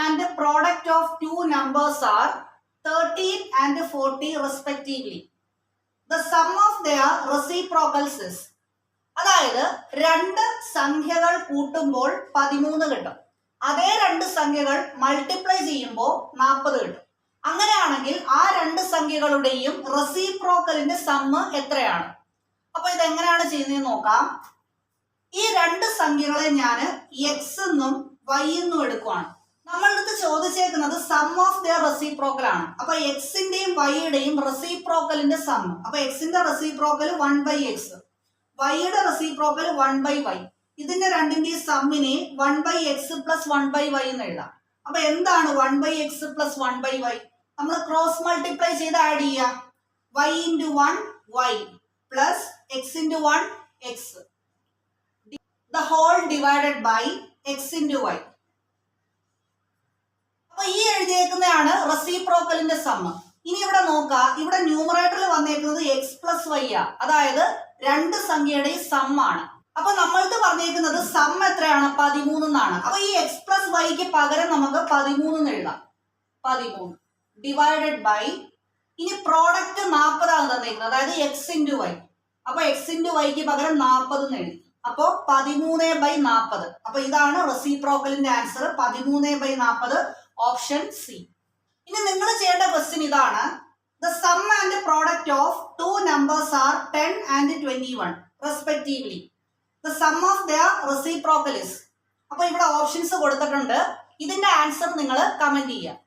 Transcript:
and the product of two numbers are 13 and 40 respectively. The sum of their reciprocals is. അതായത് രണ്ട് സംഖ്യകൾ കൂട്ടുമ്പോൾ 13 കിട്ടും. അതേ രണ്ട് സംഖ്യകൾ മൾട്ടിപ്ലൈ ചെയ്യുമ്പോൾ 40 കിട്ടും. അങ്ങനെയാണെങ്കിൽ ആ രണ്ട് സംഖ്യകളുടെയും റെസിപ്രോക്കലിന്റെ സമ്മ് എത്രയാണ്? അപ്പൊ ഇതെങ്ങനെയാണ് ചെയ്യുന്നതെന്ന് നോക്കാം. ഈ രണ്ട് സംഖ്യകളെ ഞാൻ എക്സ് എന്നും വൈ എന്നും എടുക്കുവാണ്. നമ്മളടുത്ത് ചോദിച്ചേക്കുന്നത് സം ഓഫ് ദിയർ റെസിപ്രോക്കൽ ആണ്. അപ്പൊ എക്സിന്റെയും വൈയുടെയും റെസിപ്രോക്കലിന്റെ സം. അപ്പൊ എക്സിന്റെ റെസിപ്രോക്കൽ 1/x, വൈയുടെ റെസിപ്രോക്കൽ 1/y. ഇതിന്റെ രണ്ടിന്റെയും സമ്മിനെ 1/x പ്ലസ് 1/y എന്ന് എഴുതാം. അപ്പൊ എന്താണ് 1/x പ്ലസ് 1/y? നമ്മൾ ക്രോസ് മൾട്ടിപ്ലൈ ചെയ്ത് ആഡ് ചെയ്യുക. y into 1 y plus x into 1 x, the whole divided by x into y. അപ്പൊ ഈ എഴുതിയേക്കുന്നതാണ് റെസിപ്രോക്കലിന്റെ സമ്മ്. ഇനി ഇവിടെ നോക്കാം, ഇവിടെ ന്യൂമറേറ്ററിൽ വന്നേക്കുന്നത് എക്സ് പ്ലസ് വൈ ആ, അതായത് രണ്ട് സംഖ്യയുടെയും സമ്മാണ്. അപ്പൊ നമ്മൾക്ക് പറഞ്ഞേക്കുന്നത് സം എത്രയാണ്? 13 എന്നാണ്. അപ്പൊ ഈ എക്സ് പ്ലസ് വൈക്ക് പകരം നമുക്ക് 13 എന്ന് എഴുതാം. 13 ഡിവൈഡഡ് ബൈ, ഇനി പ്രോഡക്റ്റ് 40 ആണ് തന്നേക്കുന്നത്, അതായത് എക്സ് ഇൻറ്റു വൈ. അപ്പൊ എക്സ് ഇൻറ്റു വൈക്ക് പകരം 40 എന്ന് എഴുതി. അപ്പോ 13/40. അപ്പൊ ഇതാണ് റെസിപ്രോക്കലിന്റെ ആൻസർ, 13/40, ഓപ്ഷൻ സി. ഇനി നിങ്ങൾ ചെയ്യേണ്ട ക്വസ്റ്റ്യൻ ഇതാണ്. The sum and product of two numbers are 10 and 21 respectively. The sum of their reciprocal is. അപ്പൊ ഇവിടെ ഓപ്ഷൻസ് കൊടുത്തിട്ടുണ്ട്. ഇതിന്റെ ആൻസർ നിങ്ങൾ കമന്റ് ചെയ്യുക.